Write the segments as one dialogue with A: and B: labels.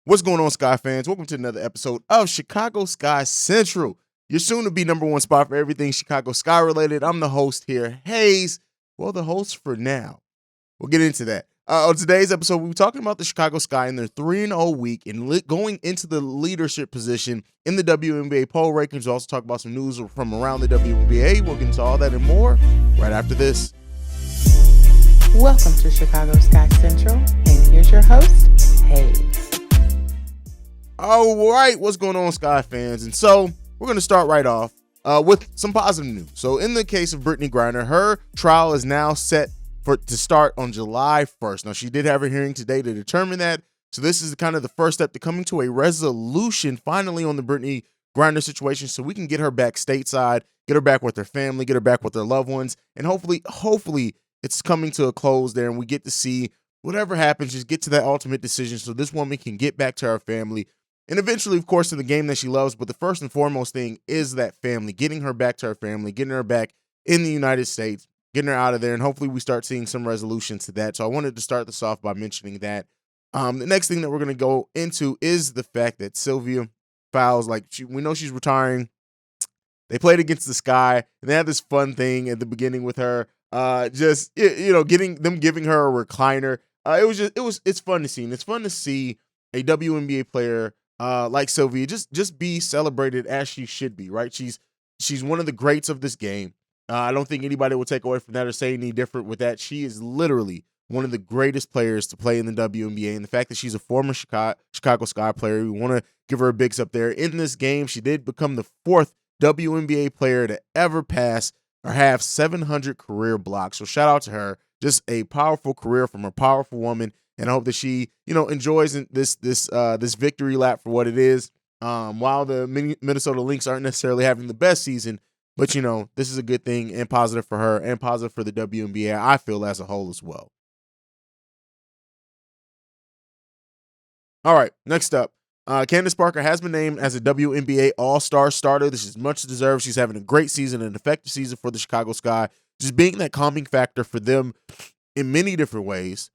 A: What's going on, Sky fans? Welcome to another episode of Chicago Sky Central, your soon-to-be number one spot for everything Chicago Sky related. I'm the host here, Haize. Well, the host for now. We'll get into that. On today's episode, we'll be talking about the Chicago Sky in their 3-0 week and going into the leadership position in the WNBA poll rankings. We'll also talk about some news from around the WNBA. We'll get into all that and more right after this.
B: Welcome to Chicago Sky Central, and here's your host, Haize.
A: All right, what's going on, Sky fans? And so we're going to start right off with some positive news. So in the case of Brittney Griner, her trial is now set to start on July 1st. Now, she did have a hearing today to determine that. So this is kind of the first step to coming to a resolution finally on the Brittney Griner situation, so we can get her back stateside, get her back with her family, get her back with her loved ones, and hopefully it's coming to a close there and we get to see whatever happens, just get to that ultimate decision so this woman can get back to her family. And eventually, of course, to the game that she loves. But the first and foremost thing is that family, getting her back to her family, getting her back in the United States, getting her out of there. And hopefully we start seeing some resolution to that. So I wanted to start this off by mentioning that. The next thing that we're going to go into is the fact that Sylvia Fowles, we know she's retiring. They played against the Sky, and they had this fun thing at the beginning with her, giving her a recliner. It's fun to see. And it's fun to see a WNBA player like Sylvia just be celebrated as she should be, right? She's one of the greats of this game. I don't think anybody will take away from that or say any different with that. She is literally one of the greatest players to play in the WNBA, and the fact that she's a former Chicago Sky player, we want to give her a bigs up there. In this game, she did become the 4th WNBA player to ever pass or have 700 career blocks. So shout out to her. Just a powerful career from a powerful woman. And I hope that she, enjoys this victory lap for what it is. While the Minnesota Lynx aren't necessarily having the best season, but this is a good thing and positive for her and positive for the WNBA, I feel, as a whole as well. All right, next up, Candace Parker has been named as a WNBA All-Star starter. This is much deserved. She's having a great season, an effective season for the Chicago Sky, just being that calming factor for them in many different ways.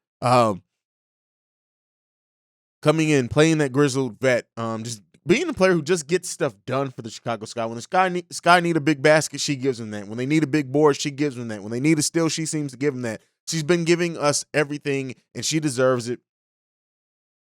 A: Coming in, playing that grizzled vet, just being a player who just gets stuff done for the Chicago Sky. When the Sky need a big basket, she gives them that. When they need a big board, she gives them that. When they need a steal, she seems to give them that. She's been giving us everything, and she deserves it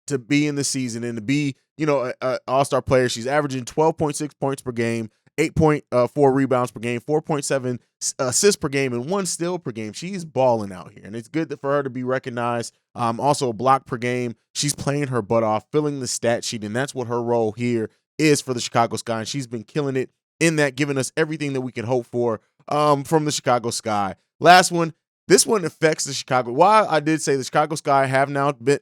A: to be in the season and to be, an all-star player. She's averaging 12.6 points per game, 8.4 rebounds per game, 4.7 assists per game, and 1 steal per game. She's balling out here, and it's good for her to be recognized. Also, a block per game. She's playing her butt off, filling the stat sheet, and that's what her role here is for the Chicago Sky, and she's been killing it in that, giving us everything that we can hope for from the Chicago Sky. Last one. This one affects the Chicago. While I did say the Chicago Sky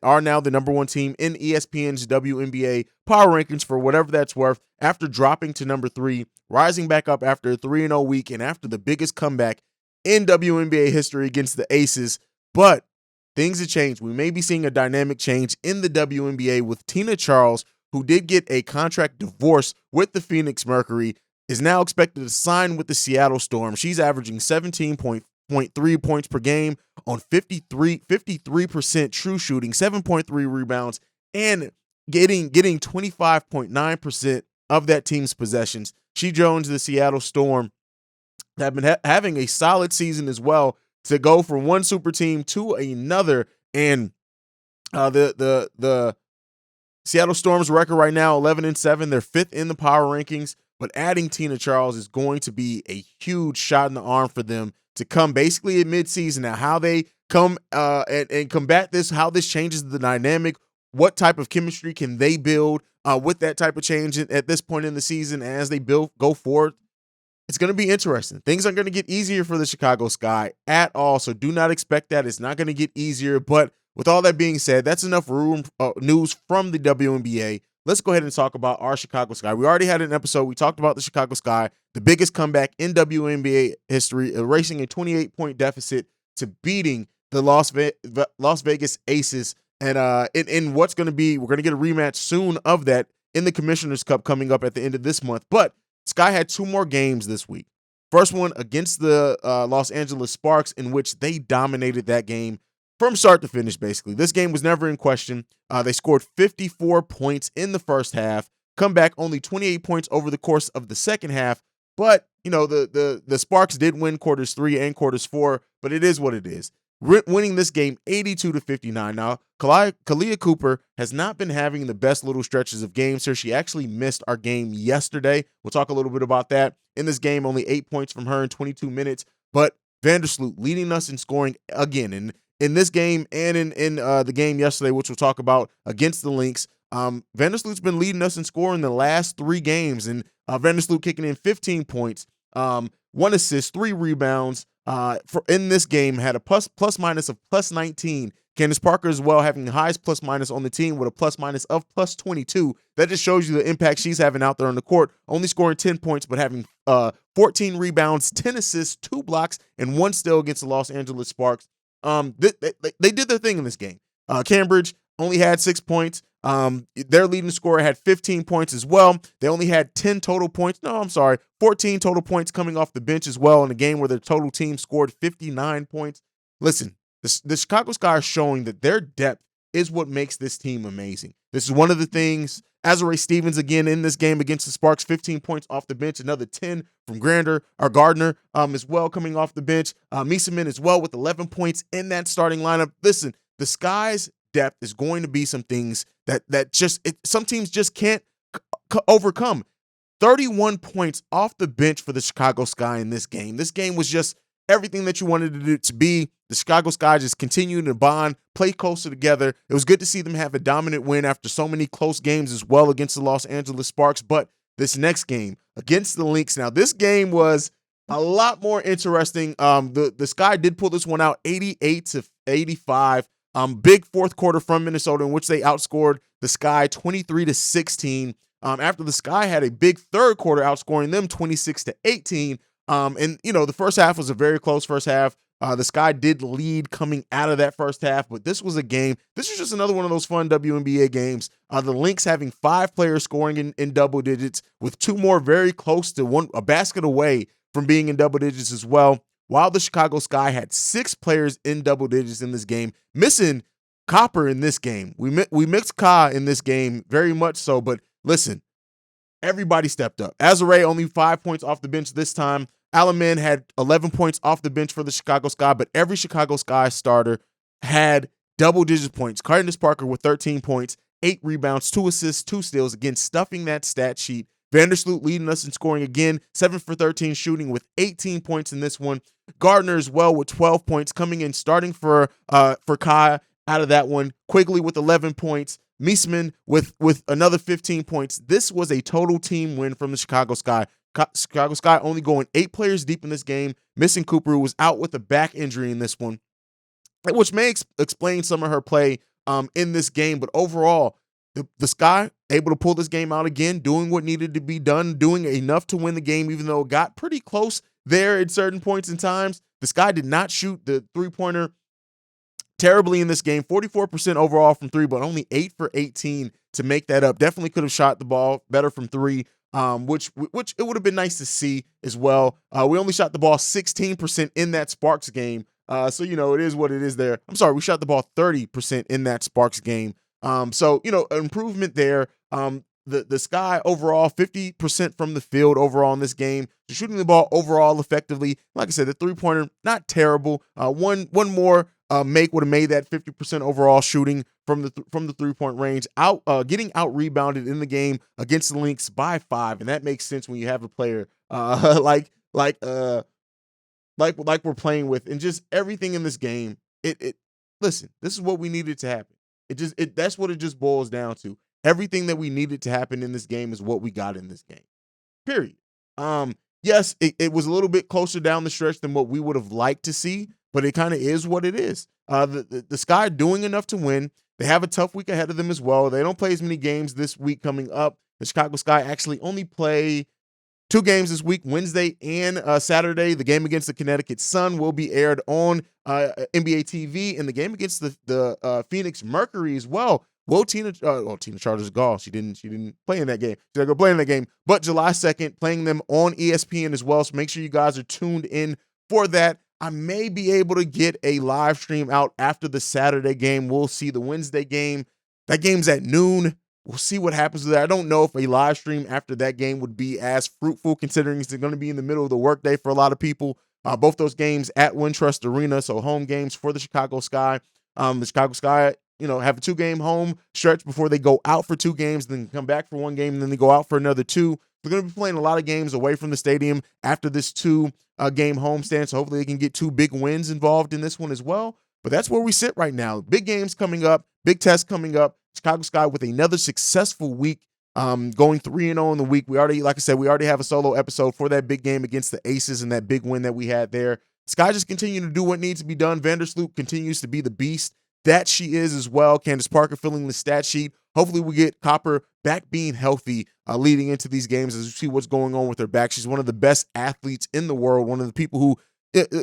A: are now the number one team in ESPN's WNBA power rankings for whatever that's worth, after dropping to number 3, rising back up after a 3-0 week and after the biggest comeback in WNBA history against the Aces. But things have changed. We may be seeing a dynamic change in the WNBA with Tina Charles, who did get a contract divorce with the Phoenix Mercury, is now expected to sign with the Seattle Storm. She's averaging 17.3 points per game on 53% true shooting, 7.3 rebounds, and getting 25.9% of that team's possessions. She joins the Seattle Storm that have been having a solid season as well, to go from one super team to another. And the Seattle Storm's record right now, 11-7. They're 5th in the power rankings, but adding Tina Charles is going to be a huge shot in the arm for them to come basically at midseason. Now, how they come and combat this, how this changes the dynamic, what type of chemistry can they build with that type of change at this point in the season as they go forward. It's going to be interesting. Things aren't going to get easier for the Chicago Sky at all, so do not expect that. It's not going to get easier, but with all that being said, that's enough news from the WNBA. Let's go ahead and talk about our Chicago Sky. We already had an episode. We talked about the Chicago Sky, the biggest comeback in WNBA history, erasing a 28-point deficit to beating the Las Vegas Aces. And in what's going to be, we're going to get a rematch soon of that in the Commissioner's Cup coming up at the end of this month. But Sky had 2 more games this week. First one against the Los Angeles Sparks, in which they dominated that game from start to finish, basically. This game was never in question. They scored 54 points in the first half, come back only 28 points over the course of the second half. But, the Sparks did win quarters 3 and quarters 4, but it is what it is. Winning this game 82-59. Now, Kalia Cooper has not been having the best little stretches of games here. She actually missed our game yesterday. We'll talk a little bit about that. In this game, only 8 points from her in 22 minutes. But Vandersloot leading us in scoring again. And in this game and in the game yesterday, which we'll talk about against the Lynx, Vandersloot's been leading us in scoring the last 3 games. And Vandersloot kicking in 15 points, 1 assist, 3 rebounds. In this game, had a plus minus of plus 19. Candace Parker as well having the highest plus minus on the team with a plus minus of plus 22. That just shows you the impact she's having out there on the court, only scoring 10 points, but having 14 rebounds, 10 assists, 2 blocks, and 1 steal against the Los Angeles Sparks. They did their thing in this game. Cambridge only had 6 points. Their leading scorer had 15 points as well. They only had 10 total points. No, I'm sorry, 14 total points coming off the bench as well in a game where their total team scored 59 points. Listen, the Chicago Sky are showing that their depth is what makes this team amazing. This is one of the things. Azurá Stevens again in this game against the Sparks, 15 points off the bench, another 10 from Gardner as well coming off the bench. Miesemann as well with 11 points in that starting lineup. Listen, the Sky's depth is going to be some things that some teams just can't overcome. 31 points off the bench for the Chicago Sky in this game. This game was just everything that you wanted it to be. The Chicago Sky just continued to bond, play closer together. It was good to see them have a dominant win after so many close games as well against the Los Angeles Sparks. But this next game against the Lynx, now this game was a lot more interesting. The Sky did pull this one out 88-85. Big fourth quarter from Minnesota in which they outscored the Sky 23-16. After the Sky had a big third quarter outscoring them 26-18. The first half was a very close first half. The Sky did lead coming out of that first half, but this was a game. This was just another one of those fun WNBA games. The Lynx having 5 players scoring in double digits, with 2 more very close to a basket away from being in double digits as well. While the Chicago Sky had 6 players in double digits in this game, missing Copper in this game. We mixed Ka in this game very much so, but listen, everybody stepped up. Azurá only 5 points off the bench this time. Alaman had 11 points off the bench for the Chicago Sky, but every Chicago Sky starter had double-digit points. Candace Parker with 13 points, 8 rebounds, 2 assists, 2 steals, again, stuffing that stat sheet. Vandersloot leading us in scoring again, 7 for 13 shooting with 18 points in this one. Gardner as well with 12 points coming in, starting for Kai out of that one. Quigley with 11 points. Miesemann with another 15 points. This was a total team win from the Chicago Sky. Chicago Sky only going 8 players deep in this game, missing Cooper, who was out with a back injury in this one, which may explain some of her play in this game. But overall, the Sky able to pull this game out again, doing what needed to be done, doing enough to win the game, even though it got pretty close there at certain points in times. The Sky did not shoot the three-pointer terribly in this game, 44% overall from 3, but only 8 for 18 to make that up. Definitely could have shot the ball better from 3. Which it would have been nice to see as well. We only shot the ball 16% in that Sparks game. So, it is what it is there. I'm sorry, we shot the ball 30% in that Sparks game. So, improvement there. The Sky overall, 50% from the field overall in this game. So shooting the ball overall effectively. Like I said, the three-pointer, not terrible. One more make would have made that 50% overall shooting from the three-point range. Getting out rebounded in the game against the Lynx by 5, and that makes sense when you have a player like we're playing with, and just everything in this game. Listen, this is what we needed to happen. That's what it just boils down to. Everything that we needed to happen in this game is what we got in this game. Period. Yes, it was a little bit closer down the stretch than what we would have liked to see, but it kind of is what it is. The Sky doing enough to win. They have a tough week ahead of them as well. They don't play as many games this week coming up. The Chicago Sky actually only play 2 games this week, Wednesday and Saturday. The game against the Connecticut Sun will be aired on NBA TV, and the game against the Phoenix Mercury as well. Tina Charter's golf. She didn't play in that game. She's not going to play in that game. But July 2nd, playing them on ESPN as well. So make sure you guys are tuned in for that. I may be able to get a live stream out after the Saturday game. We'll see. The Wednesday game, that game's at noon. We'll see what happens with that. I don't know if a live stream after that game would be as fruitful, considering it's going to be in the middle of the workday for a lot of people. Both those games at Wintrust Arena, so home games for the Chicago Sky. The Chicago Sky, have a 2-game home stretch before they go out for 2 games, then come back for 1 game, and then they go out for another 2. They're going to be playing a lot of games away from the stadium after this 2-game homestand, so hopefully they can get 2 big wins involved in this one as well. But that's where we sit right now. Big games coming up, big tests coming up. Chicago Sky with another successful week, going 3-0 in the week. We already have a solo episode for that big game against the Aces and that big win that we had there. Sky just continuing to do what needs to be done. Vandersloot continues to be the beast that she is as well. Candace Parker filling the stat sheet. Hopefully we get Copper back being healthy leading into these games as we see what's going on with her back. She's one of the best athletes in the world, one of the people who,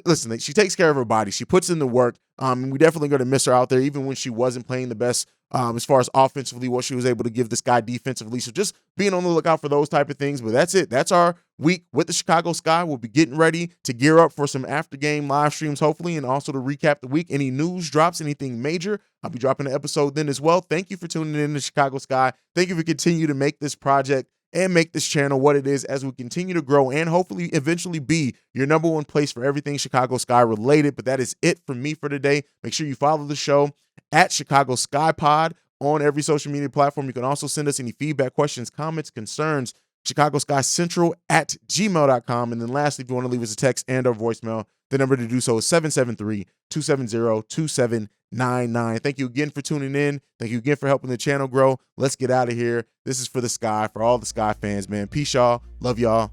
A: listen, she takes care of her body. She puts in the work. And we definitely going to miss her out there, even when she wasn't playing the best as far as offensively, what she was able to give this guy defensively. So just being on the lookout for those type of things. But that's it. That's our week with the Chicago Sky. We'll be getting ready to gear up for some after-game live streams, hopefully, and also to recap the week. Any news drops, anything major, I'll be dropping an episode then as well. Thank you for tuning in to Chicago Sky. Thank you for continuing to make this project and make this channel what it is as we continue to grow and hopefully eventually be your #1 place for everything Chicago Sky related. But that is it from me for today. Make sure you follow the show at Chicago Sky Pod on every social media platform. You can also send us any feedback, questions, comments, concerns, Chicago Sky Central at gmail.com. And then lastly, if you want to leave us a text and or voicemail, the number to do so is 773-270-2799. Thank you again for tuning in. Thank you again for helping the channel grow. Let's get out of here. This is for the Sky, for all the Sky fans, man. Peace, y'all. Love y'all.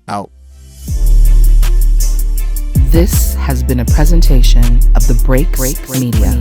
A: Out.
B: This has been a presentation of the Break Media.